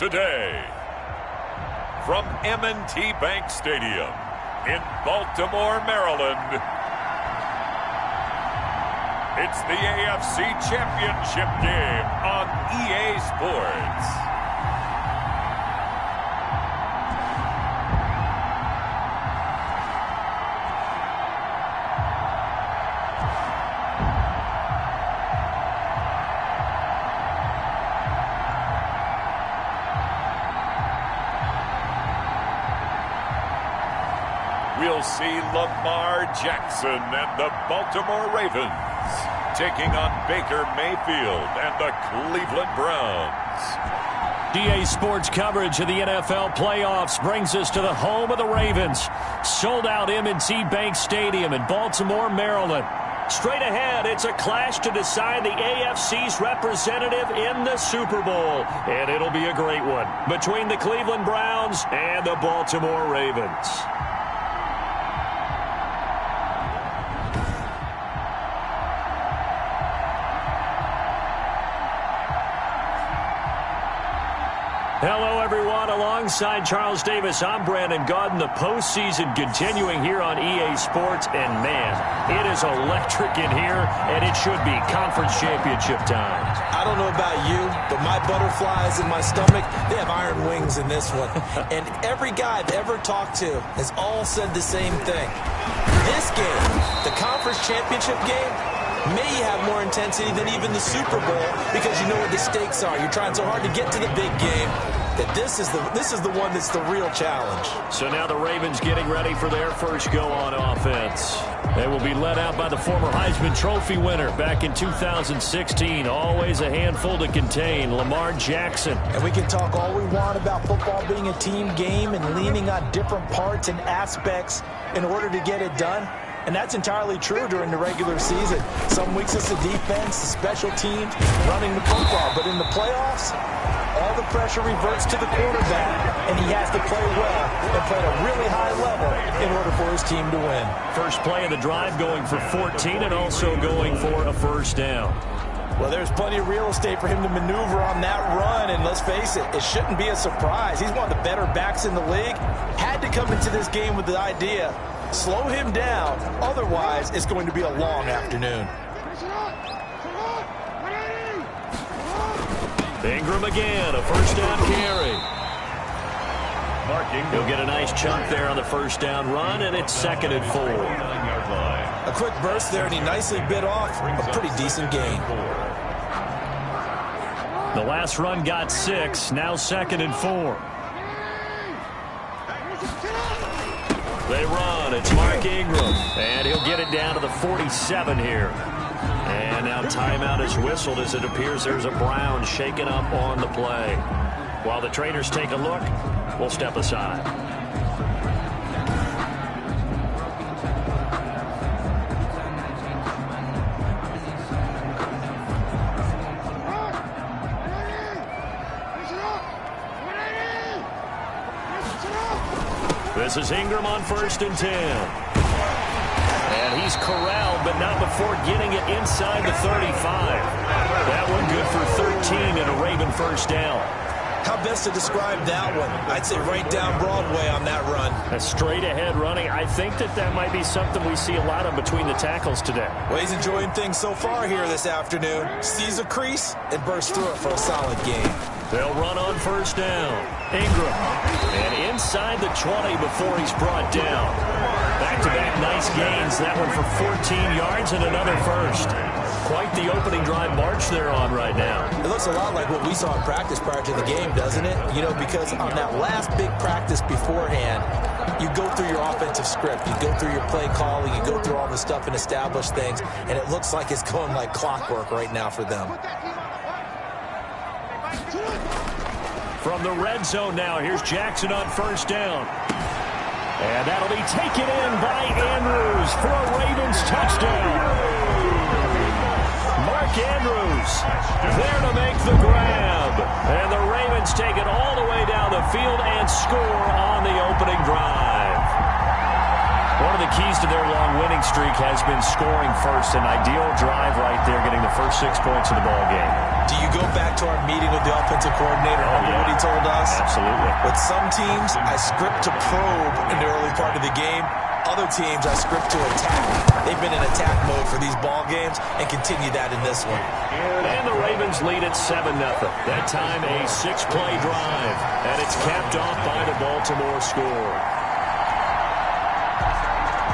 today. From M&T Bank Stadium in Baltimore, Maryland, it's the AFC Championship game on EA Sports. We'll see Lamar Jackson and the Baltimore Ravens taking on Baker Mayfield and the Cleveland Browns. EA Sports coverage of the NFL playoffs brings us to the home of the Ravens. Sold out M&T Bank Stadium in Baltimore, Maryland. Straight ahead, it's a clash to decide the AFC's representative in the Super Bowl. And it'll be a great one between the Cleveland Browns and the Baltimore Ravens. Hello, everyone. Alongside Charles Davis, I'm Brandon Gaudin. The postseason continuing here on EA Sports. And, man, it is electric in here, and it should be conference championship time. I don't know about you, but my butterflies in my stomach, they have iron wings in this one. And every guy I've ever talked to has all said the same thing. This game, the conference championship game, may have more intensity than even the Super Bowl because you know what the stakes are. You're trying so hard to get to the big game that this is the one that's the real challenge. So now the Ravens getting ready for their first go on offense. They will be led out by the former Heisman Trophy winner back in 2016. Always a handful to contain, Lamar Jackson. And we can talk all we want about football being a team game and leaning on different parts and aspects in order to get it done. And that's entirely true during the regular season. Some weeks it's the defense, the special teams, running the football. But in the playoffs, all the pressure reverts to the quarterback, and he has to play well and play at a really high level in order for his team to win. First play of the drive going for 14 and also going for a first down. Well, there's plenty of real estate for him to maneuver on that run, and let's face it, it shouldn't be a surprise. He's one of the better backs in the league. Had to come into this game with the idea, slow him down, otherwise it's going to be a long afternoon. Ingram again, a first down carry. He'll get a nice chunk there on the first down run, and it's 2nd and 4. A quick burst there, and he nicely bit off a pretty decent gain. The last run got 6, now 2nd and 4. They run. It's Mark Ingram. And he'll get it down to the 47 here. And now timeout is whistled as it appears there's a Brown shaken up on the play. While the trainers take a look, we'll step aside. This is Ingram on 1st and 10. And he's corralled, but not before getting it inside the 35. That one good for 13 and a Raven first down. How best to describe that one? I'd say right down Broadway on that run. A straight ahead running. I think that might be something we see a lot of between the tackles today. Well, he's enjoying things so far here this afternoon. Sees a crease and bursts through it for a solid game. They'll run on 1st down. Ingram. And inside the 20 before he's brought down. Back-to-back nice gains. That one for 14 yards and another first. Quite the opening drive march they're on right now. It looks a lot like what we saw in practice prior to the game, doesn't it? You know, because on that last big practice beforehand, you go through your offensive script. You go through your play calling. You go through all the stuff and establish things. And it looks like it's going like clockwork right now for them. From the red zone now, here's Jackson on 1st down. And that'll be taken in by Andrews for a Ravens touchdown. Mark Andrews there to make the grab. And the Ravens take it all the way down the field and score on the opening drive. One of the keys to their long winning streak has been scoring first. An ideal drive right there, getting the first 6 points of the ball game. Do you go back to our meeting with the offensive coordinator? Remember what he told us? Absolutely. With some teams, I script to probe in the early part of the game. Other teams, I script to attack. They've been in attack mode for these ball games and continue that in this one. And the Ravens lead at 7-0. That time a 6-play drive. And it's capped off by the Baltimore score.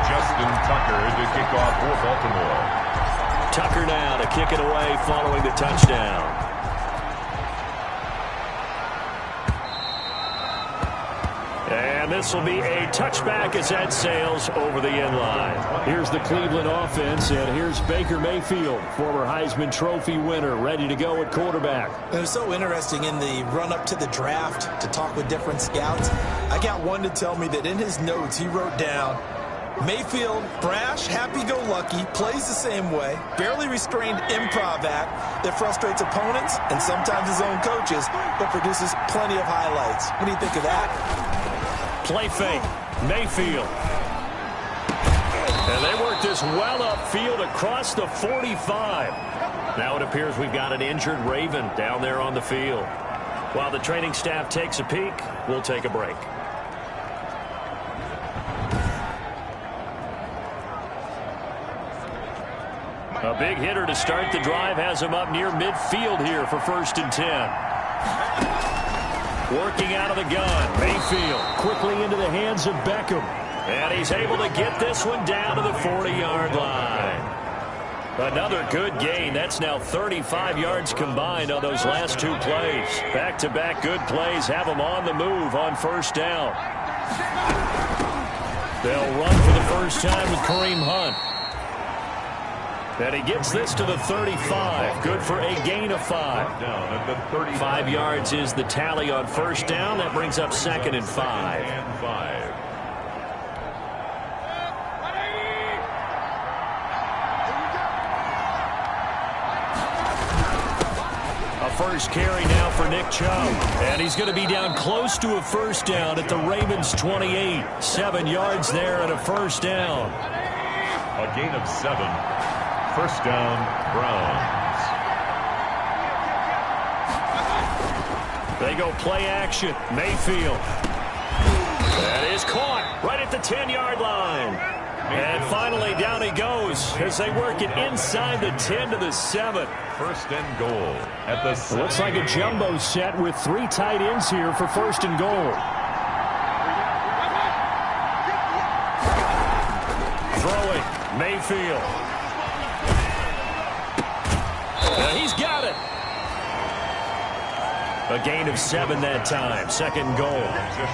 Justin Tucker to kick off for Baltimore. Tucker now to kick it away following the touchdown. And this will be a touchback as that sails over the end line. Here's the Cleveland offense, and here's Baker Mayfield, former Heisman Trophy winner, ready to go at quarterback. It was so interesting in the run-up to the draft to talk with different scouts. I got one to tell me that in his notes he wrote down, Mayfield, brash, happy-go-lucky, plays the same way, barely restrained improv act that frustrates opponents and sometimes his own coaches, but produces plenty of highlights. What do you think of that? Play fake, Mayfield. And they work this well upfield across the 45. Now it appears we've got an injured Raven down there on the field. While the training staff takes a peek, we'll take a break. A big hitter to start the drive has him up near midfield here for 1st and 10. Working out of the gun, Mayfield quickly into the hands of Beckham. And he's able to get this one down to the 40-yard line. Another good gain. That's now 35 yards combined on those last 2 plays. Back-to-back good plays have them on the move on 1st down. They'll run for the first time with Kareem Hunt. And he gets this to the 35. Good for a gain of 5. 5 yards is the tally on 1st down. That brings up 2nd and 5. A first carry now for Nick Chubb. And he's going to be down close to a 1st down at the Ravens 28. 7 yards there and a 1st down. A gain of 7. 1st down, Browns. They go play action. Mayfield. That is caught right at the 10-yard line. And finally down he goes as they work it inside the 10 to the 7. 1st and goal at the 7. Looks like a jumbo set with 3 tight ends here for 1st and goal. Throwing, Mayfield. He's got it. A gain of 7 that time. 2nd goal.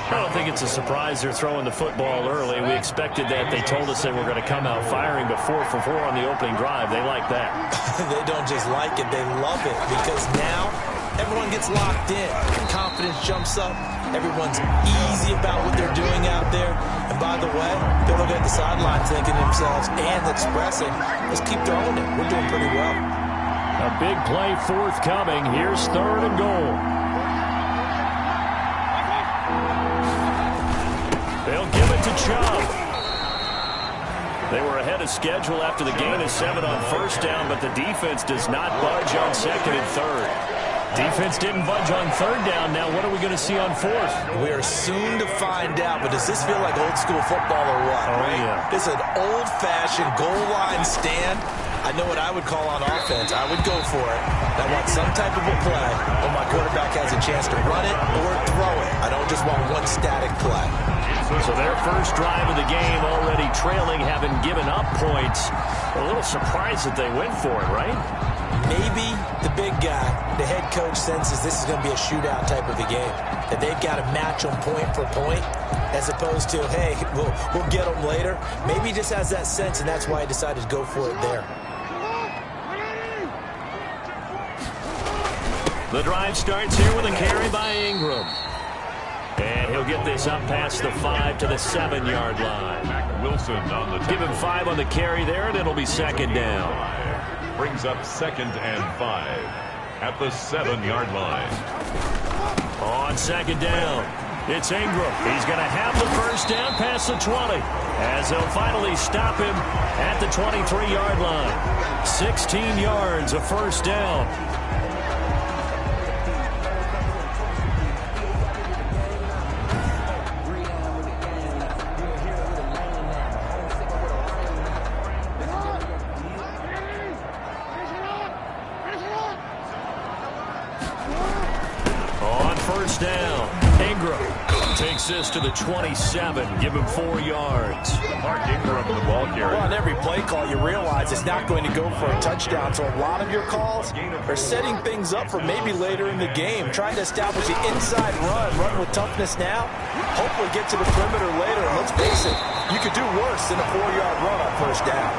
I don't think it's a surprise they're throwing the football early. We expected that. They told us they were going to come out firing, but 4 for 4 on the opening drive. They like that. They don't just like it. They love it because now everyone gets locked in. Confidence jumps up. Everyone's easy about what they're doing out there. And by the way, they're looking at the sidelines thinking to themselves and expressing, let's keep throwing it. We're doing pretty well. A big play forthcoming. Here's 3rd and goal. They'll give it to Chubb. They were ahead of schedule after the gain of 7 on 1st down, but the defense does not budge on 2nd and 3rd. Defense didn't budge on 3rd down. Now what are we going to see on 4th? We are soon to find out, but does this feel like old school football or what? Oh, right? Yeah. This is an old-fashioned goal line stand. I know what I would call on offense. I would go for it. I want some type of a play when my quarterback has a chance to run it or throw it. I don't just want one static play. So their first drive of the game already trailing, having given up points. A little surprised that they went for it, right? Maybe the big guy, the head coach, senses this is going to be a shootout type of a game. That they've got to match them point for point as opposed to, hey, we'll get them later. Maybe he just has that sense, and that's why he decided to go for it there. The drive starts here with a carry by Ingram. And he'll get this up past the 5 to the 7-yard line. Wilson on the give him 5 on the carry there, and it'll be 2nd down. Brings up 2nd and 5 at the 7-yard line. On 2nd down, it's Ingram. He's going to have the first down past the 20 as they'll finally stop him at the 23-yard line. 16 yards of first down. takes this to the 27. Give him 4 yards. Mark Ingram, the ball carrier. Well, on every play call, you realize it's not going to go for a touchdown. So a lot of your calls are setting things up for maybe later in the game, trying to establish the inside run with toughness now, hopefully get to the perimeter later. And let's face it, you could do worse than a 4-yard run on first down.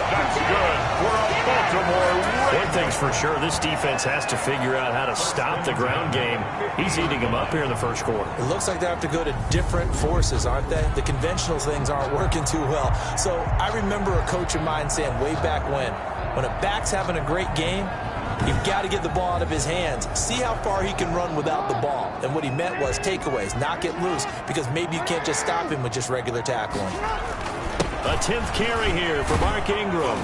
That's good for a Baltimore Ravens. One thing's for sure, this defense has to figure out how to stop the ground game. He's eating them up here in the first quarter. It looks like they have to go to different forces, aren't they? The conventional things aren't working too well. So I remember a coach of mine saying way back when a back's having a great game, you've got to get the ball out of his hands. See how far he can run without the ball. And what he meant was takeaways, knock it loose, because maybe you can't just stop him with just regular tackling. A 10th carry here for Mark Ingram.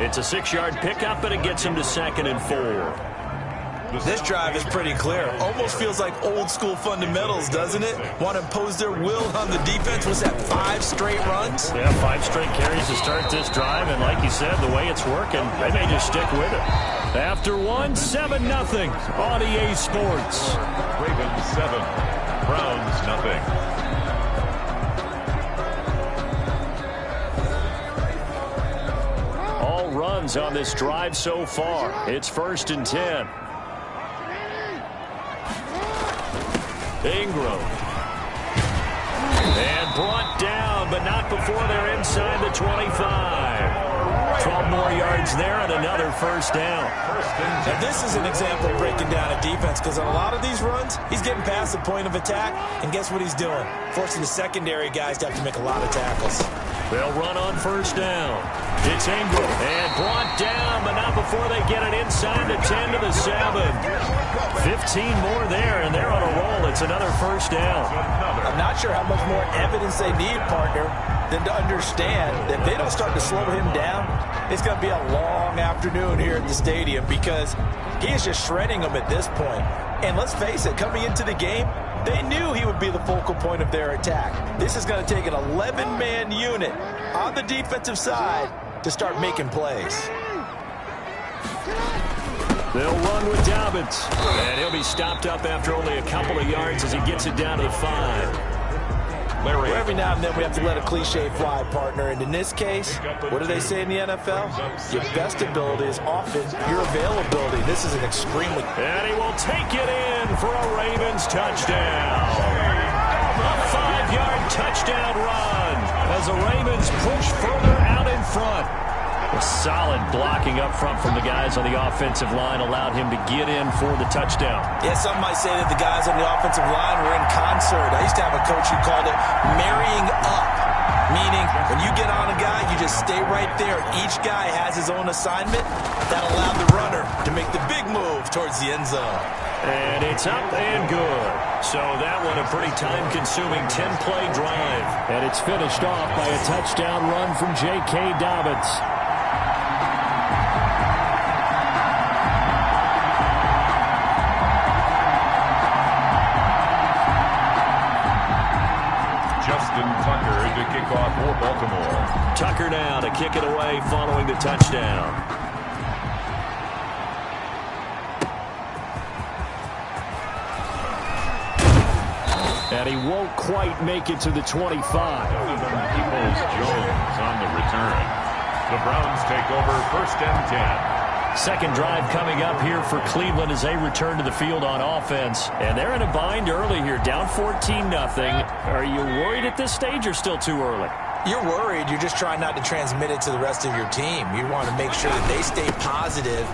It's a 6-yard pickup, but it gets him to 2nd and 4. This drive is pretty clear. Almost feels like old school fundamentals, doesn't it? Want to impose their will on the defense. Was that 5 straight runs? Yeah, 5 straight carries to start this drive, and like you said, the way it's working, they may just stick with it. After 1, 7-0 on EA Sports. Ravens 7, Browns nothing. Runs on this drive so far. It's 1st and 10. Ingram. And brought down, but not before they're inside the 25. 12 more yards there and another first down. Now this is an example of breaking down a defense, because on a lot of these runs, he's getting past the point of attack, and guess what he's doing? Forcing the secondary guys to have to make a lot of tackles. They'll run on first down. It's Ingram, and brought down, but not before they get it inside the 10 to the 7. 15 more there, and they're on a roll. It's another first down. I'm not sure how much more evidence they need, partner, than to understand that if they don't start to slow him down, it's going to be a long afternoon here at the stadium, because he is just shredding them at this point. And let's face it, coming into the game, they knew he would be the focal point of their attack. This is going to take an 11-man unit on the defensive side to start making plays. They'll run with Dobbins, and he'll be stopped up after only a couple of yards as he gets it down to the 5. Larry, every now and then we have to let a cliche fly, partner. And in this case, what do they say in the NFL? Your best ability is often your availability. This is an extremely... And he will take it in for a Ravens touchdown. A 5-yard touchdown run as the Ravens push further out in front. A solid blocking up front from the guys on the offensive line allowed him to get in for the touchdown. Yeah, some might say that the guys on the offensive line were in concert. I used to have a coach who called it marrying up, meaning when you get on a guy, you just stay right there. Each guy has his own assignment. That allowed the runner to make the big move towards the end zone. And it's up and good. So that one a pretty time-consuming 10-play drive. And it's finished off by a touchdown run from J.K. Dobbins. Tucker to kick off for Baltimore. Tucker now to kick it away following the touchdown. And he won't quite make it to the 25. Jones on the return. The Browns take over 1st and 10. Second drive coming up here for Cleveland as they return to the field on offense. And they're in a bind early here, down 14-0. Are you worried at this stage or still too early? You're worried. You're just trying not to transmit it to the rest of your team. You want to make sure that they stay positive.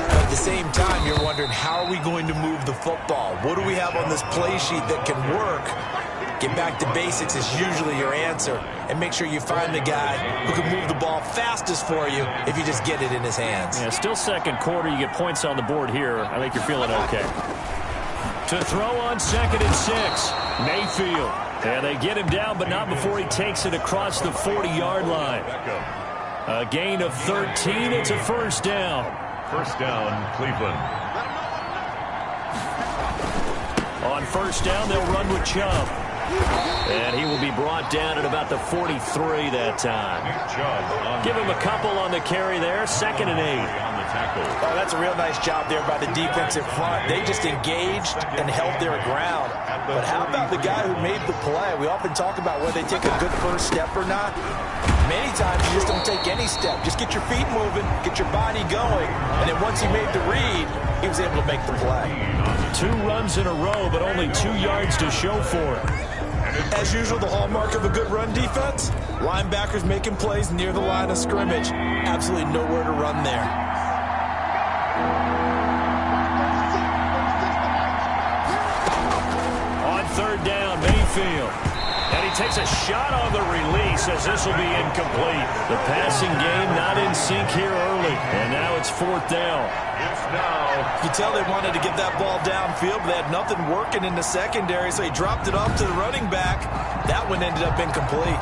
But at the same time, you're wondering, how are we going to move the football? What do we have on this play sheet that can work? Get back to basics is usually your answer. And make sure you find the guy who can move the ball fastest for you if you just get it in his hands. Yeah, still second quarter. You get points on the board here. I think you're feeling okay. To throw on 2nd and 6. Mayfield. And they get him down, but not before he takes it across the 40-yard line. A gain of 13. It's a first down. First down, Cleveland. On first down, they'll run with Chubb. And he will be brought down at about the 43 that time. Give him a couple on the carry there. 2nd and 8. tackle. Oh, that's a real nice job there by the defensive front. They just engaged and held their ground. But how about the guy who made the play? We often talk about whether they take a good first step or not. Many times you just don't take any step. Just get your feet moving, get your body going. And then once he made the read, he was able to make the play. 2 runs in a row, but only 2 yards to show for it. As usual, the hallmark of a good run defense, linebackers making plays near the line of scrimmage. Absolutely nowhere to run there. On 3rd down, Mayfield. And he takes a shot on the release as this will be incomplete. The passing game not in sync here early. And now it's 4th down. You can tell they wanted to get that ball downfield, but they had nothing working in the secondary, so he dropped it off to the running back. That one ended up incomplete.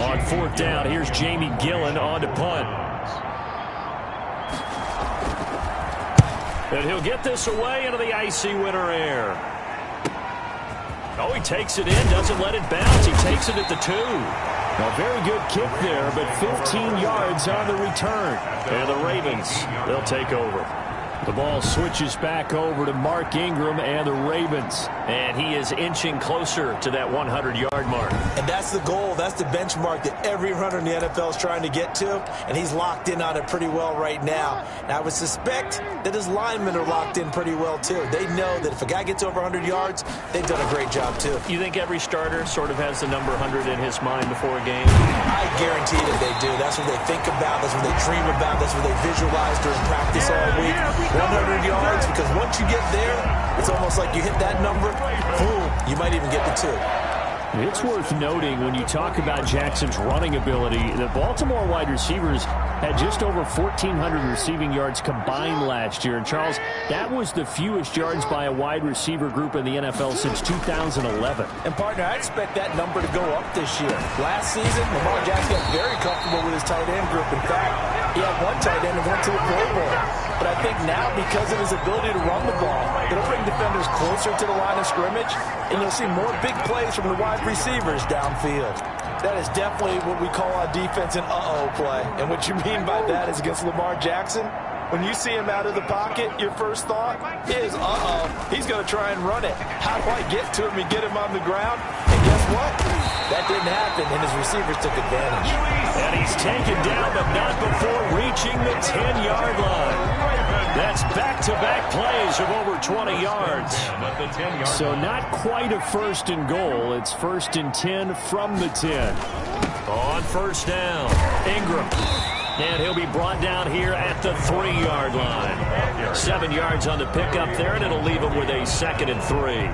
On 4th down, here's Jamie Gillen on to punt. And he'll get this away into the icy winter air. Oh, he takes it in, doesn't let it bounce. He takes it at the 2. A very good kick there, but 15 yards on the return. And the Ravens, they'll take over. The ball switches back over to Mark Ingram and the Ravens. And he is inching closer to that 100-yard mark. And that's the goal. That's the benchmark that every runner in the NFL is trying to get to. And he's locked in on it pretty well right now. Now, I would suspect that his linemen are locked in pretty well, too. They know that if a guy gets over 100 yards, they've done a great job, too. You think every starter sort of has the number 100 in his mind before a game? I guarantee that they do. That's what they think about. That's what they dream about. That's what they visualize during practice all week. 100 yards, because once you get there, it's almost like you hit that number, boom, you might even get the 2. It's worth noting when you talk about Jackson's running ability, the Baltimore wide receivers had just over 1,400 receiving yards combined last year. And, Charles, that was the fewest yards by a wide receiver group in the NFL since 2011. And, partner, I expect that number to go up this year. Last season, Lamar Jackson got very comfortable with his tight end group. In fact, he had one tight end that went to the Pro Bowl. But I think now, because of his ability to run the ball, it'll bring defenders closer to the line of scrimmage, and you'll see more big plays from the wide receivers downfield. That is definitely what we call on defense an uh-oh play. And what you mean by that is against Lamar Jackson, when you see him out of the pocket, your first thought is, uh-oh, he's going to try and run it. How do I get to him and get him on the ground? And guess what? That didn't happen, and his receivers took advantage. And he's taken down, but not before reaching the 10-yard line. That's back-to-back plays of over 20 yards. So not quite a 1st and goal. It's 1st and 10 from the 10. On 1st down, Ingram. And he'll be brought down here at the 3-yard line. 7 yards on the pickup there, and it'll leave him with a 2nd and 3.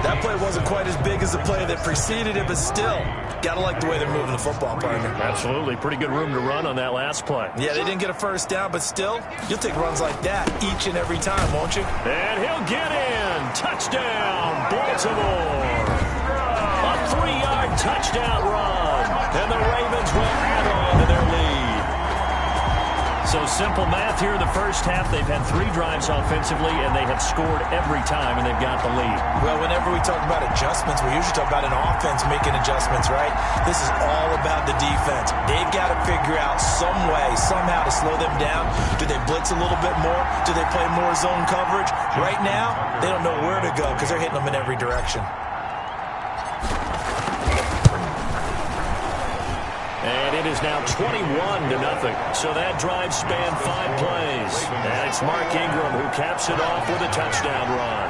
That play wasn't quite as big as the play that preceded it, but still, gotta like the way they're moving the football, partner. Absolutely. Pretty good room to run on that last play. Yeah, they didn't get a 1st down, but still, you'll take runs like that each and every time, won't you? And he'll get in. Touchdown, Baltimore. A 3-yard touchdown run. And the Ravens will add on to their lead. So simple math here in the first half. They've had 3 drives offensively, and they have scored every time, and they've got the lead. Well, whenever we talk about adjustments, we usually talk about an offense making adjustments, right? This is all about the defense. They've got to figure out some way, somehow to slow them down. Do they blitz a little bit more? Do they play more zone coverage? Right now, they don't know where to go because they're hitting them in every direction. And it is now 21-0. So that drive spanned 5 plays. And it's Mark Ingram who caps it off with a touchdown run.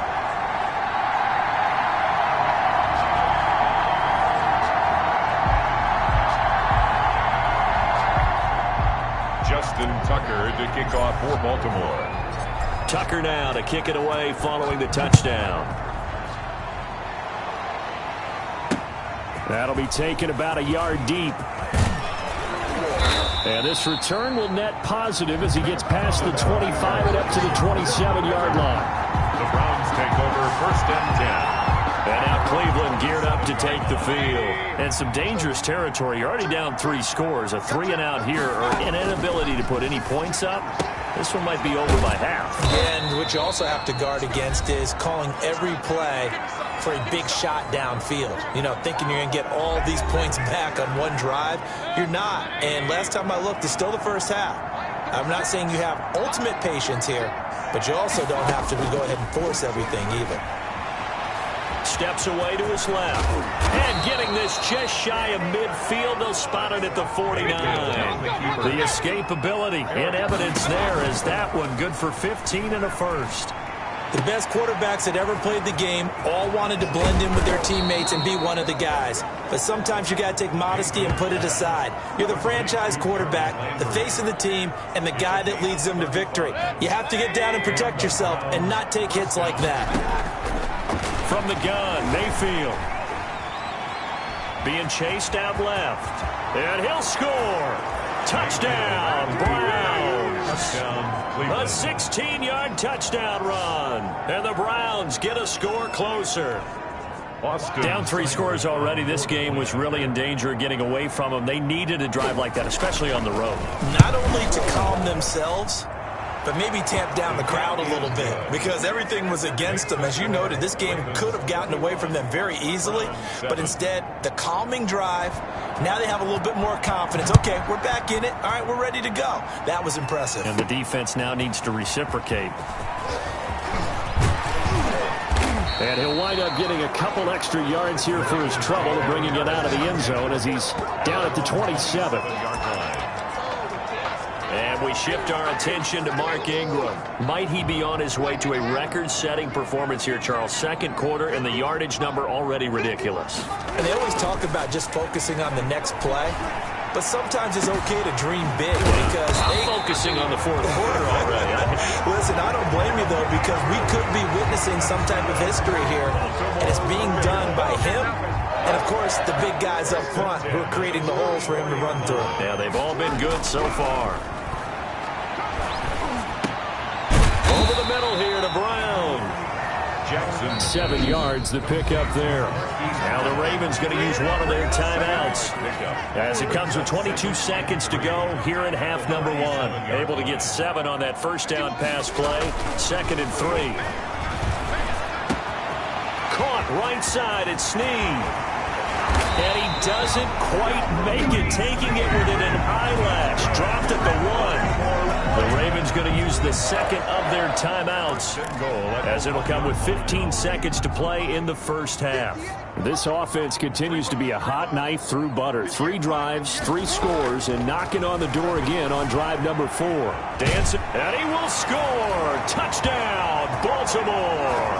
Justin Tucker to kick off for Baltimore. Tucker now to kick it away following the touchdown. That'll be taken about a yard deep. And this return will net positive as he gets past the 25 and up to the 27-yard line. The Browns take over 1st and 10. And now Cleveland geared up to take the field. And some dangerous territory. You're already down 3 scores. A 3-and-out here, or an inability to put any points up. This one might be over by half. And what you also have to guard against is calling every play for a big shot downfield. You know, thinking you're going to get all these points back on one drive. You're not. And last time I looked, it's still the first half. I'm not saying you have ultimate patience here, but you also don't have to go ahead and force everything either. Steps away to his left. And getting this just shy of midfield. They'll spot it at the 49. The escapability in evidence there as that one good for 15 and a first. The best quarterbacks that ever played the game all wanted to blend in with their teammates and be one of the guys. But sometimes you got to take modesty and put it aside. You're the franchise quarterback, the face of the team, and the guy that leads them to victory. You have to get down and protect yourself and not take hits like that. From the gun, Mayfield. Being chased out left. And he'll score. Touchdown, Browns. A 16-yard touchdown run. And the Browns get a score closer. Down 3 scores already. This game was really in danger of getting away from them. They needed a drive like that, especially on the road. Not only to calm themselves, but maybe tamp down the crowd a little bit because everything was against them. As you noted, this game could have gotten away from them very easily, but instead, the calming drive, now they have a little bit more confidence. Okay, we're back in it. All right, we're ready to go. That was impressive. And the defense now needs to reciprocate. And he'll wind up getting a couple extra yards here for his trouble, bringing it out of the end zone as he's down at the 27. And we shift our attention to Mark Ingram. Might he be on his way to a record-setting performance here, Charles? Second quarter, and the yardage number already ridiculous. And they always talk about just focusing on the next play, but sometimes it's okay to dream big because I'm focusing on the fourth quarter already. Listen, I don't blame you, though, because we could be witnessing some type of history here, and it's being done by him and, of course, the big guys up front who are creating the holes for him to run through. Yeah, they've all been good so far. Over the middle here to Brown. Jackson. 7 yards the pick up there. Now the Ravens going to use one of their timeouts as it comes with 22 seconds to go here in half number 1. Able to get 7 on that first down pass play. 2nd and 3. Caught right side at Snead. And he doesn't quite make it, taking it within an eyelash. Dropped at the 1. The Ravens going to use the second of their timeouts as it'll come with 15 seconds to play in the first half. This offense continues to be a hot knife through butter. 3 drives, 3 scores, and knocking on the door again on drive number 4. Dancing, and he will score. Touchdown, Baltimore.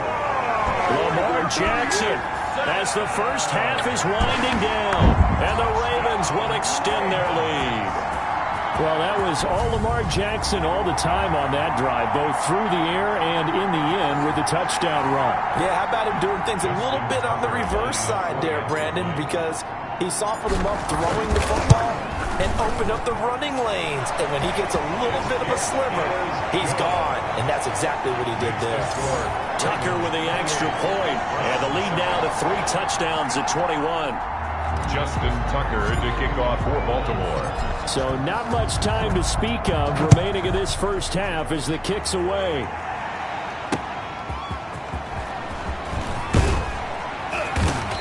Lamar Jackson. As the first half is winding down, and the Ravens will extend their lead. Well, that was all Lamar Jackson all the time on that drive, both through the air and in the end with the touchdown run. Yeah, how about him doing things a little bit on the reverse side there, Brandon, because he softened him up throwing the football and opened up the running lanes. And when he gets a little bit of a sliver, he's gone. And that's exactly what he did there. Tucker with the extra point, and the lead now to 3 touchdowns at 21. Justin Tucker to kick off for Baltimore. So not much time to speak of remaining in this first half as the kick's away.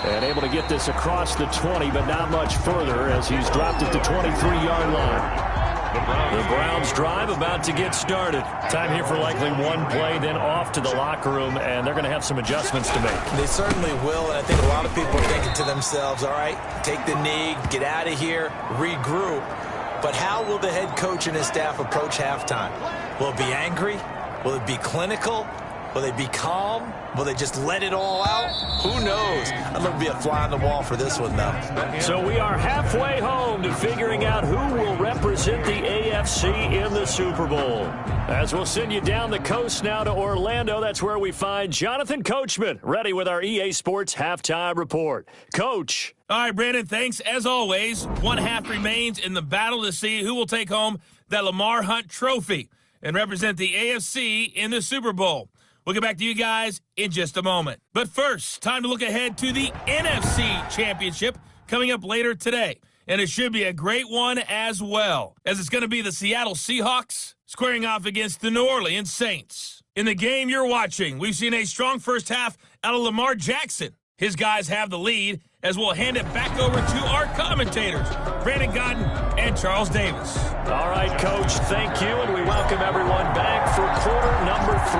And able to get this across the 20, but not much further as he's dropped at the 23-yard line. The Browns drive about to get started. Time here for likely one play, then off to the locker room, and they're going to have some adjustments to make. They certainly will, and I think a lot of people are thinking to themselves, all right, take the knee, get out of here, regroup. But how will the head coach and his staff approach halftime? Will it be angry? Will it be clinical? Will they be calm? Will they just let it all out? Who knows? I'd love to be a fly on the wall for this one, though. So we are halfway home to figuring out who will represent the AFC in the Super Bowl. As we'll send you down the coast now to Orlando, that's where we find Jonathan Coachman, ready with our EA Sports Halftime Report. Coach. All right, Brandon, thanks. As always, one half remains in the battle to see who will take home that Lamar Hunt trophy and represent the AFC in the Super Bowl. We'll get back to you guys in just a moment. But first, time to look ahead to the NFC Championship coming up later today. And it should be a great one as well, as it's going to be the Seattle Seahawks squaring off against the New Orleans Saints. In the game you're watching, we've seen a strong first half out of Lamar Jackson. His guys have the lead, as we'll hand it back over to our commentators, Brandon Godden and Charles Davis. All right, Coach, thank you, and we welcome everyone back for quarter number 3.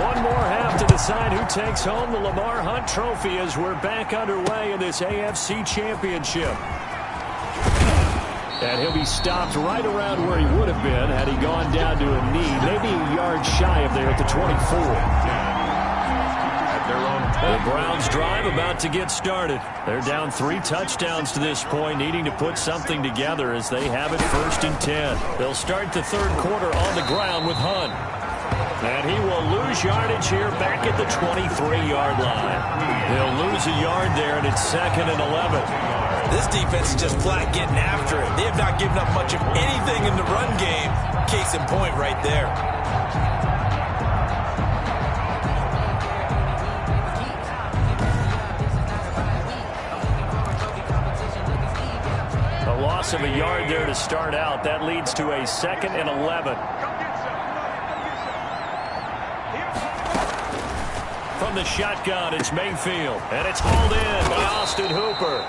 One more half to decide who takes home the Lamar Hunt Trophy as we're back underway in this AFC Championship. And he'll be stopped right around where he would have been had he gone down to a knee, maybe a yard shy of there at the 24. The Browns drive about to get started. They're down 3 touchdowns to this point, needing to put something together as they have it 1st and 10. They'll start the third quarter on the ground with Hunt. And he will lose yardage here back at the 23-yard line. He'll lose a yard there, and it's 2nd and 11. This defense is just flat getting after it. They have not given up much of anything in the run game. Case in point right there. A loss of a yard there to start out. That leads to a 2nd and 11. From the shotgun, it's Mayfield. And it's hauled in by Austin Hooper.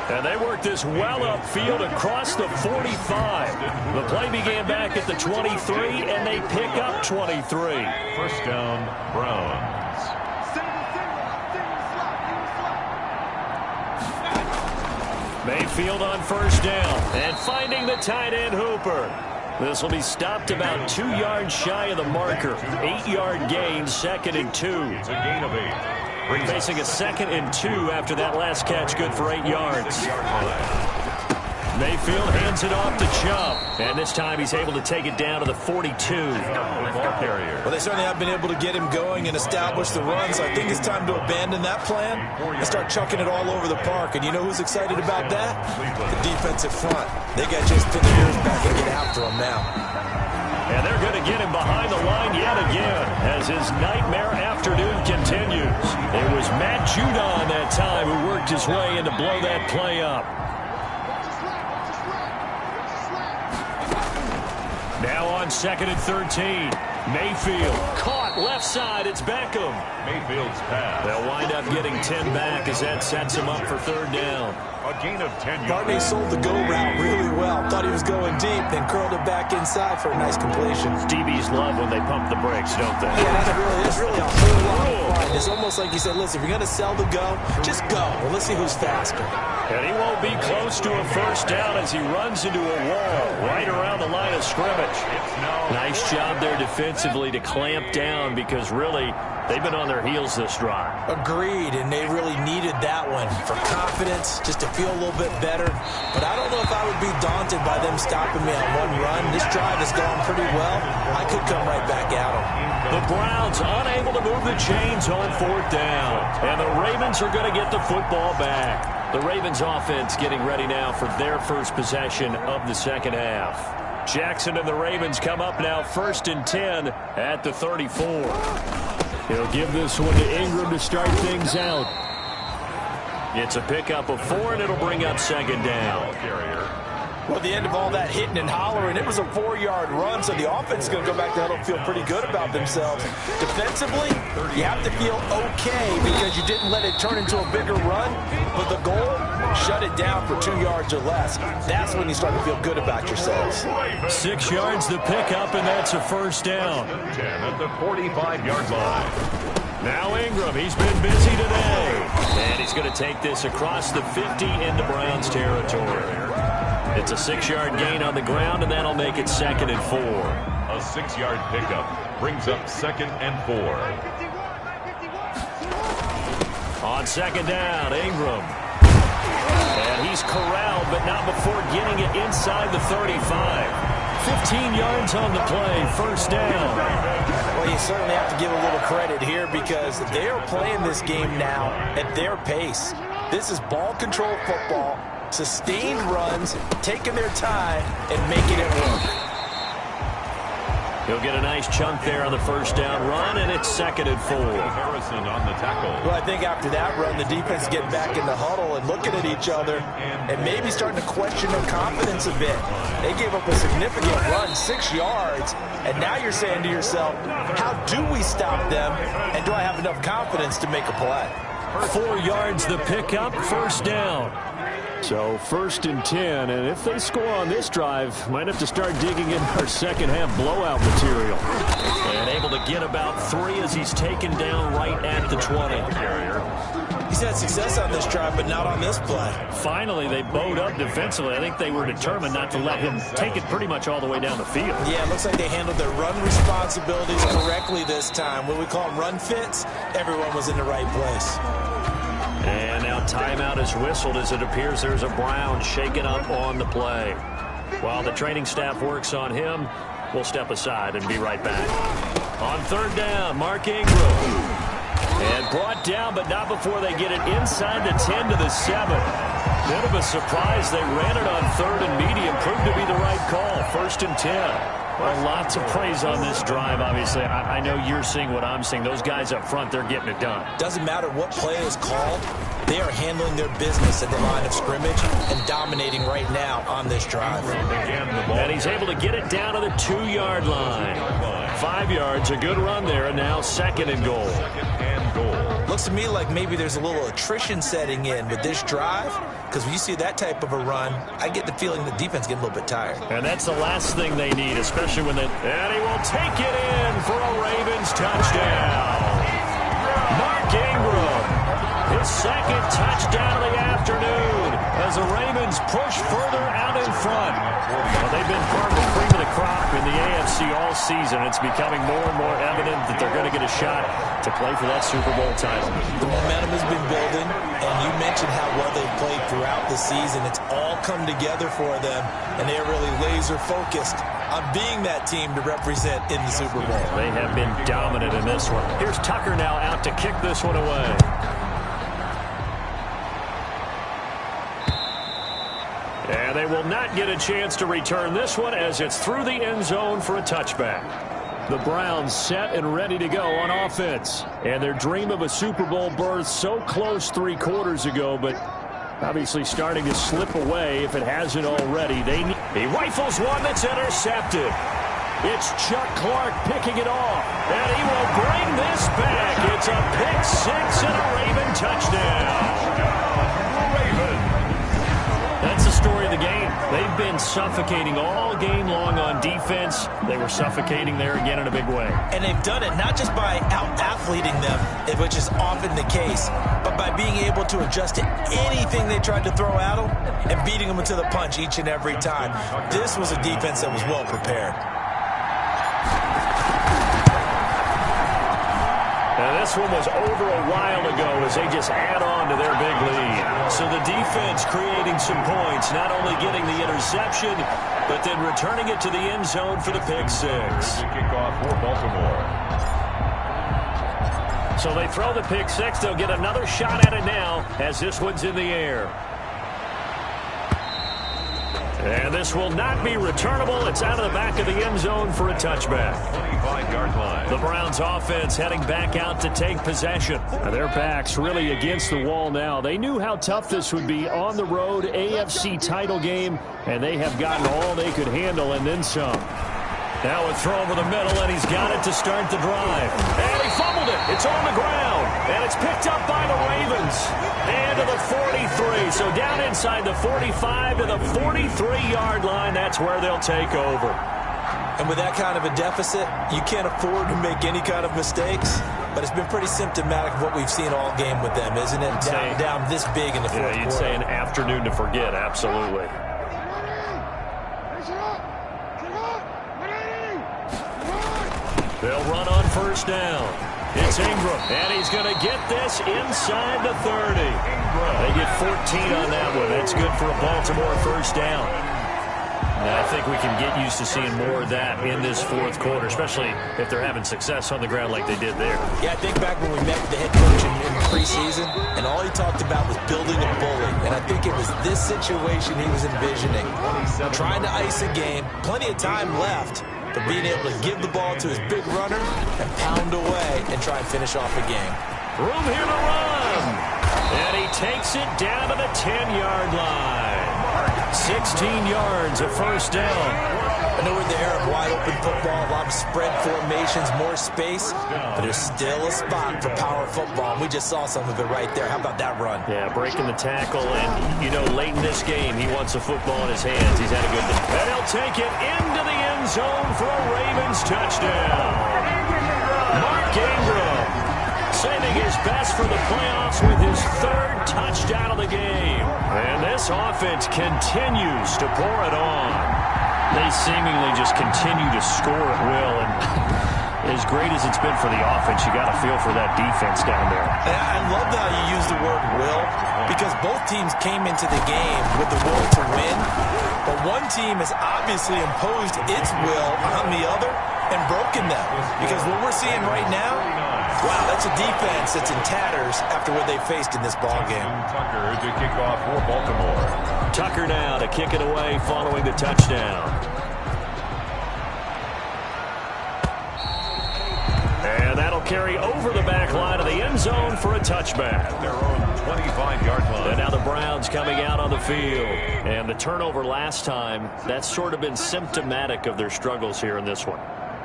And they work this well upfield across the 45. The play began back at the 23, and they pick up 23. First down, Browns. Mayfield on first down, and finding the tight end Hooper. This will be stopped about 2 yards shy of the marker. 8-yard gain, 2nd and 2. It's a gain of 8. Facing a 2nd and 2 after that last catch, good for 8 yards. Mayfield hands it off to Chubb, and this time he's able to take it down to the 42. Well, they certainly have been able to get him going and establish the run, so I think it's time to abandon that plan and start chucking it all over the park. And you know who's excited about that? The defensive front. They got just pin their ears back and get after him now. And they're going to get him behind the line yet again as his nightmare afternoon continues. It was Matt Judon that time who worked his way in to blow that play up. Now on 2nd and 13. Mayfield caught left side. It's Beckham. Mayfield's pass. They'll wind up getting 10 back as that sets him up for 3rd down. A gain of 10 yards. Barney sold the go route really well. Thought he was going deep, then curled it back inside for a nice completion. DBs love when they pump the brakes, don't they? Yeah, it's really a whole lot of fun. It's almost like you said, listen, if you're going to sell the go, just go. Well, let's see who's faster. And he won't be close to a first down as he runs into a wall right around the line of scrimmage. Nice job there defensively to clamp down because really they've been on their heels this drive. Agreed, and they really needed that one for confidence, just to feel a little bit better. But I don't know if I would be daunted by them stopping me on one run. This drive has gone pretty well. I could come right back at them. The Browns unable to move the chains on 4th down. And the Ravens are going to get the football back. The Ravens offense getting ready now for their first possession of the second half. Jackson and the Ravens come up now 1st and 10 at the 34. He'll give this one to Ingram to start things out. It's a pickup of 4, and it'll bring up 2nd down. Well, at the end of all that hitting and hollering, it was a 4-yard run, so the offense is going to go back there and feel pretty good about themselves. Defensively, you have to feel okay because you didn't let it turn into a bigger run, but the goal, shut it down for 2 yards or less. That's when you start to feel good about yourselves. 6 yards the pickup, and that's a first down. 10 at the 45-yard line. Now Ingram, he's been busy today. And he's going to take this across the 50 into Browns territory. It's a 6-yard gain on the ground, and that'll make it 2nd and 4. A 6-yard pickup brings up 2nd and 4. On 2nd down, Ingram. And he's corralled, but not before getting it inside the 35. 15 yards on the play, first down. Well, you certainly have to give a little credit here because they are playing this game now at their pace. This is ball control football. Sustained runs, taking their time, and making it work. He'll get a nice chunk there on the first down run, and it's 2nd and 4. Harrison on the tackle. Well, I think after that run, the defense getting back in the huddle and looking at each other and maybe starting to question their confidence a bit. They gave up a significant run, 6 yards, and now you're saying to yourself, how do we stop them, and do I have enough confidence to make a play? 4 yards the pickup, first down. So 1st and 10, and if they score on this drive, might have to start digging in our second half blowout material. And able to get about 3 as he's taken down right at the 20. He's had success on this drive, but not on this play. Finally, they bowed up defensively. I think they were determined not to let him take it pretty much all the way down the field. Yeah, it looks like they handled their run responsibilities correctly this time. When we call them run fits, everyone was in the right place. And now timeout is whistled as it appears there's a Brown shaken up on the play. While the training staff works on him, we'll step aside and be right back. On 3rd down, Mark Ingram. And brought down, but not before they get it inside the 10 to the 7. Bit of a surprise. They ran it on 3rd and medium. Proved to be the right call. 1st and 10. Well, lots of praise on this drive, obviously. I know you're seeing what I'm seeing. Those guys up front, they're getting it done. Doesn't matter what play is called. They are handling their business at the line of scrimmage and dominating right now on this drive. And he's able to get it down to the 2-yard line. 5 yards, a good run there, and now 2nd and goal. Looks to me like maybe there's a little attrition setting in with this drive, because when you see that type of a run, I get the feeling the defense getting a little bit tired. And that's the last thing they need, especially when they... And he will take it in for a Ravens touchdown. Mark Ingram, his 2nd touchdown of the afternoon as the Ravens push further out in front. Well, they've been part of the cream of the crop in the AFC all season. It's becoming more and more evident that they're going to get a shot to play for that Super Bowl title. The momentum has been building, and you mentioned how well they've played throughout the season. It's all come together for them, and they're really laser-focused on being that team to represent in the Super Bowl. They have been dominant in this one. Here's Tucker now out to kick this one away. And they will not get a chance to return this one as it's through the end zone for a touchback. The Browns set and ready to go on offense. And their dream of a Super Bowl berth so close 3 quarters ago, but obviously starting to slip away if it hasn't already. He rifles one that's intercepted. It's Chuck Clark picking it off. And he will bring this back. It's a pick 6 and a Raven touchdown. That's the story of the game. They've been suffocating all game long on defense. They were suffocating there again in a big way. And they've done it not just by out-athleting them, which is often the case, but by being able to adjust to anything they tried to throw at them and beating them to the punch each and every time. This was a defense that was well prepared. Now this one was over a while ago as they just add on to their big lead. So the defense creating some points, not only getting the interception, but then returning it to the end zone for the pick 6. Kickoff for Baltimore. So they throw the pick 6. They'll get another shot at it now as this one's in the air. And this will not be returnable. It's out of the back of the end zone for a touchback. 25-yard line. The Browns offense heading back out to take possession. Now their backs really against the wall now. They knew how tough this would be on the road, AFC title game, and they have gotten all they could handle and then some. Now a throw over the middle, and he's got it to start the drive. And he fumbled it. It's on the ground, and it's picked up by the Ravens. And to the 43. So down inside the 45 to the 43-yard line. That's where they'll take over. And with that kind of a deficit, you can't afford to make any kind of mistakes. But it's been pretty symptomatic of what we've seen all game with them, isn't it? Down this big in the fourth quarter. You'd say an afternoon to forget, absolutely. They'll run on first down. It's Ingram, and he's going to get this inside the 30. They get 14 on that one. That's good for a Baltimore first down. And I think we can get used to seeing more of that in this fourth quarter, especially if they're having success on the ground like they did there. Yeah, I think back when we met with the head coach in preseason, and all he talked about was building a bully. And I think it was this situation he was envisioning. Trying to ice a game, plenty of time left, but being able to give the ball to his big runner and pound away and try and finish off the game. Room here to run. And he takes it down to the 10-yard line. 16 yards, a first down. I know we're in the era of wide-open football, a lot of spread formations, more space, but there's still a spot for power football, and we just saw some of it right there. How about that run? Yeah, breaking the tackle, and, you know, late in this game, he wants a football in his hands. He's had a good day. And he'll take it into the end zone for a Ravens touchdown. Mark Ingram saving his best for the playoffs with his third touchdown of the game. And this offense continues to pour it on. They seemingly just continue to score at will, and as great as it's been for the offense, you got to feel for that defense down there. I love how you use the word will, because both teams came into the game with the will to win, but one team has obviously imposed its will on the other and broken them, because what we're seeing right now, wow, that's a defense that's in tatters after what they faced in this ballgame. Tucker to kick off for Baltimore. Tucker now to kick it away following the touchdown. And that'll carry over the back line of the end zone for a touchback. Their own 25-yard line. And now the Browns coming out on the field. And the turnover last time, that's sort of been symptomatic of their struggles here in this one.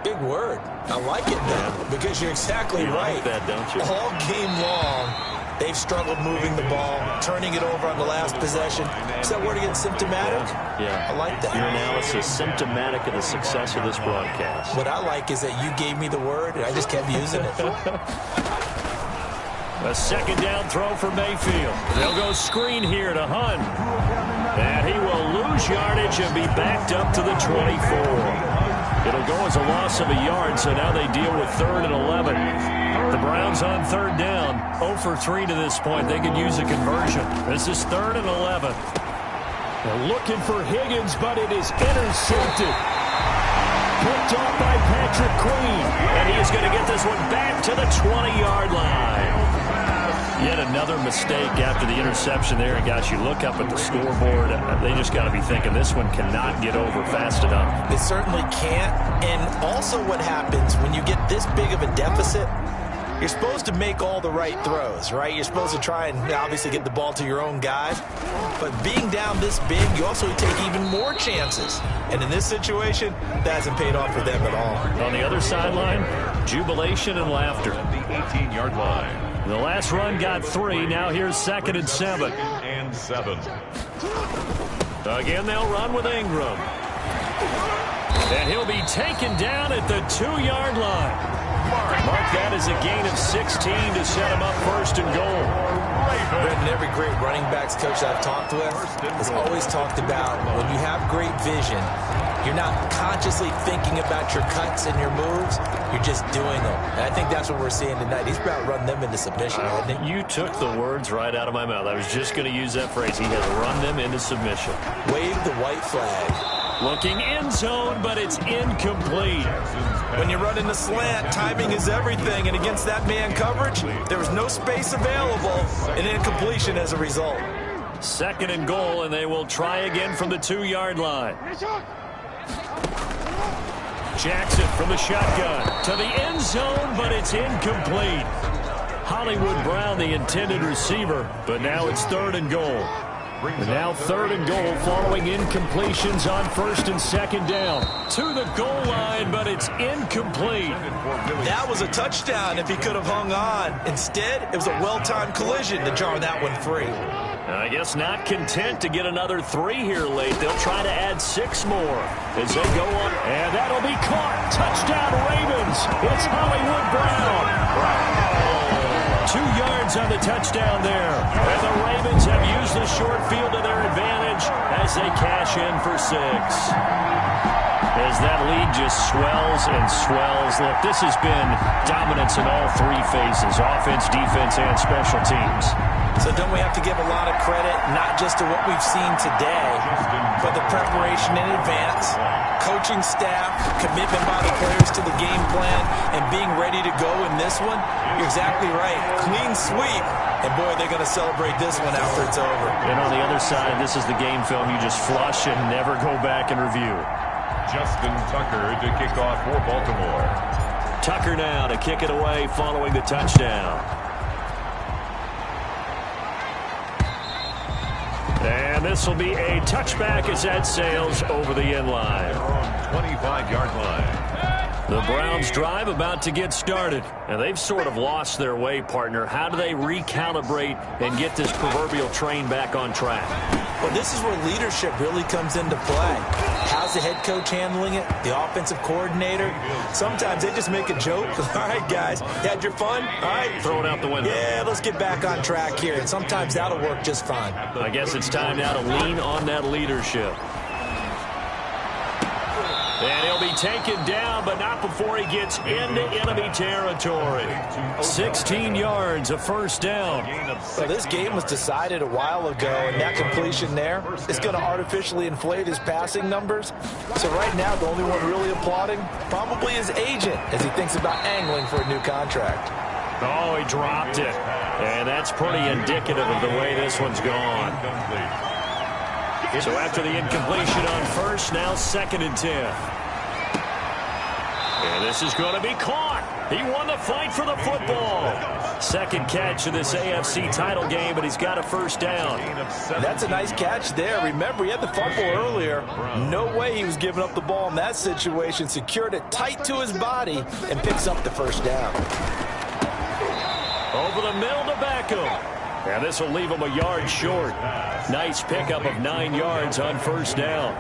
Big word. I like it, though, because you're exactly right. Like that, don't you? All game long, they've struggled moving the ball, turning it over on the last possession. Is that word again, symptomatic? Yeah. I like that. Your analysis, symptomatic of the success of this broadcast. What I like is that you gave me the word, and I just kept using it. A second down throw for Mayfield. They'll go screen here to Hunt. And he will lose yardage and be backed up to the 24. It'll go as a loss of a yard, so now they deal with 3rd and 11. The Browns on 3rd down. 0 for 3 to this point. They could use a conversion. This is 3rd and 11. They're looking for Higgins, but it is intercepted. Picked off by Patrick Queen. And he is going to get this one back to the 20-yard line. Yet another mistake after the interception there. And, guys, you look up at the scoreboard, they just got to be thinking this one cannot get over fast enough. They certainly can't. And also what happens when you get this big of a deficit, you're supposed to make all the right throws, right? You're supposed to try and obviously get the ball to your own guys. But being down this big, you also take even more chances. And in this situation, that hasn't paid off for them at all. On the other sideline, jubilation and laughter. The 18-yard line. The last run got 3. Now here's 2nd and 7. And 7. Again, they'll run with Ingram. And he'll be taken down at the 2-yard line. Mark that as a gain of 16 to set him up 1st and goal. And every great running backs coach I've talked with has always talked about when you have great vision, you're not consciously thinking about your cuts and your moves. You're just doing them. And I think that's what we're seeing tonight. He's about to run them into submission, hasn't he? You took the words right out of my mouth. I was just going to use that phrase. He has run them into submission. Wave the white flag. Looking end zone, but it's incomplete. When you run in the slant, timing is everything. And against that man coverage, there was no space available. An incompletion as a result. 2nd and goal, and they will try again from the 2-yard line. Jackson from the shotgun to the end zone, but it's incomplete. Hollywood Brown, the intended receiver, but now it's 3rd and goal. And now 3rd and goal following incompletions on 1st and 2nd down. To the goal line, but it's incomplete. That was a touchdown if he could have hung on. Instead, it was a well-timed collision to jar that one free. I guess not content to get another 3 here late. They'll try to add 6 more as they go on. And that'll be caught. Touchdown Ravens. It's Hollywood Brown. 2 yards on the touchdown there. And the Ravens have used the short field to their advantage as they cash in for 6. As that lead just swells and swells. Look, this has been dominance in all 3 phases, offense, defense, and special teams. So don't we have to give a lot of credit, not just to what we've seen today, but the preparation in advance, coaching staff, commitment by the players to the game plan, and being ready to go in this one? You're exactly right. Clean sweep. And, boy, they're going to celebrate this one after it's over. And on the other side, this is the game film you just flush and never go back and review. Justin Tucker to kick off for Baltimore. Tucker now to kick it away following the touchdown. And this will be a touchback as that sails over the end line. 25-yard line. The Browns drive about to get started, and they've sort of lost their way, partner. How do they recalibrate and get this proverbial train back on track? Well, this is where leadership really comes into play. How's the head coach handling it? The offensive coordinator? Sometimes they just make a joke. All right, guys, you had your fun? All right. Throw it out the window. Yeah, let's get back on track here. And sometimes that'll work just fine. I guess it's time now to lean on that leadership. And he'll be taken down, but not before he gets into enemy territory. 16 yards, a first down. Well, this game was decided a while ago, and that completion there is going to artificially inflate his passing numbers. So right now, the only one really applauding probably his agent as he thinks about angling for a new contract. Oh, he dropped it. And that's pretty indicative of the way this one's gone. So after the incompletion on first, now 2nd and 10. And this is going to be caught. He won the fight for the football. Second catch of this AFC title game, but he's got a first down. That's a nice catch there. Remember, he had the fumble earlier. No way he was giving up the ball in that situation. Secured it tight to his body and picks up the first down. Over the middle to Beckham. And this will leave him a yard short. Nice pickup of 9 yards on first down.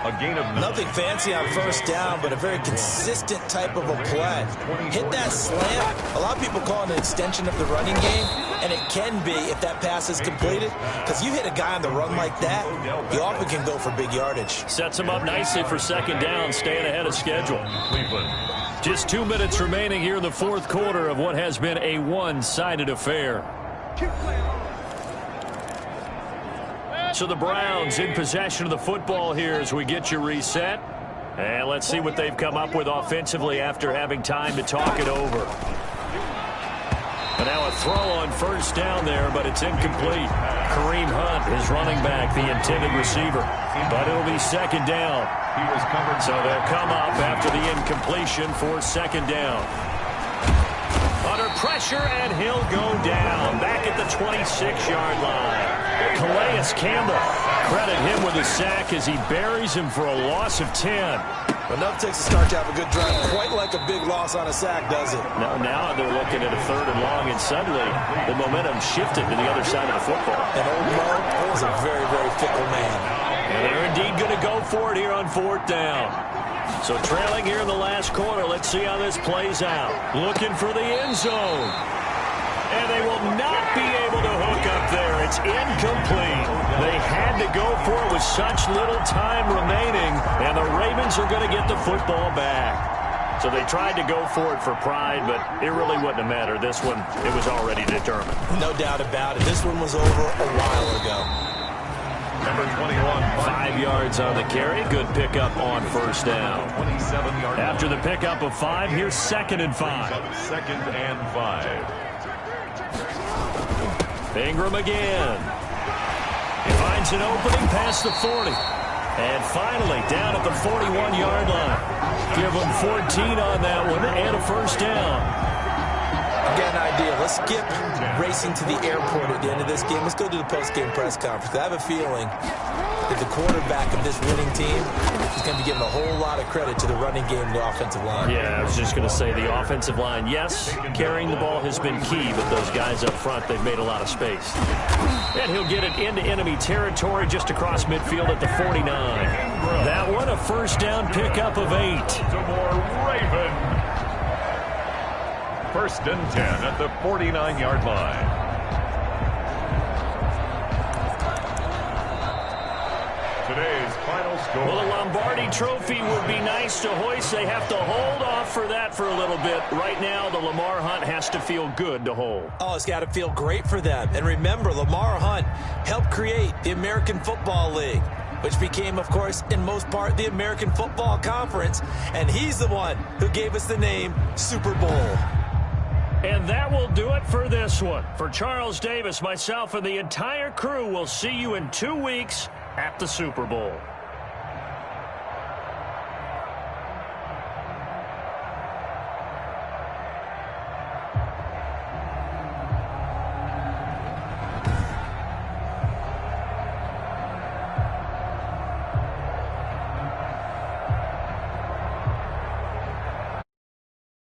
A gain of 9. Nothing fancy on first down, but a very consistent type of a play. Hit that slant. A lot of people call it an extension of the running game, and it can be if that pass is completed, because you hit a guy on the run like that, you often can go for big yardage. Sets him up nicely for second down, staying ahead of schedule. Cleveland. Just 2 minutes remaining here in the fourth quarter of what has been a one-sided affair. So the Browns in possession of the football here as we get you reset. And let's see what they've come up with offensively after having time to talk it over. And now a throw on first down there, but it's incomplete. Kareem Hunt, his running back, the intended receiver. But it'll be second down. So they'll come up after the incompletion for second down. Under pressure, and he'll go down. Back at the 26-yard line. Calais Campbell, credit him with a sack as he buries him for a loss of 10. Enough takes a start to have a good drive. Quite like a big loss on a sack, does it? Now they're looking at a 3rd and long, and suddenly the momentum shifted to the other side of the football. And old Mo is a very, very fickle man. And they're indeed going to go for it here on 4th down. So trailing here in the last quarter, let's see how this plays out. Looking for the end zone. And they will not be able to hook up there. It's incomplete. They had to go for it with such little time remaining, and the Ravens are going to get the football back. So they tried to go for it for pride, but it really wouldn't have mattered. This one, it was already determined. No doubt about it. This one was over a while ago. Number 21. 5 yards on the carry. Good pickup on first down. 27-yard. After the pickup of 5, here's 2nd and 5. 2nd and 5. Ingram again. He finds an opening past the 40. And finally, down at the 41-yard line. Give him 14 on that one and a first down. I've got an idea. Let's skip racing to the airport at the end of this game. Let's go to the post-game press conference. I have a feeling that the quarterback of this winning team is going to be giving a whole lot of credit to the running game and the offensive line. Yeah, I was just going to say the offensive line, yes, carrying the ball has been key, but those guys up front, they've made a lot of space. And he'll get it into enemy territory just across midfield at the 49. That one, a first down pickup of 8. Baltimore Raven. 1st and 10 at the 49-yard line. Today's final score. Well, a Lombardi trophy would be nice to hoist. They have to hold off for that for a little bit. Right now, the Lamar Hunt has to feel good to hold. Oh, it's got to feel great for them. And remember, Lamar Hunt helped create the American Football League, which became, of course, in most part, the American Football Conference. And he's the one who gave us the name Super Bowl. And that will do it for this one. For Charles Davis, myself, and the entire crew, we'll see you in 2 weeks at the Super Bowl.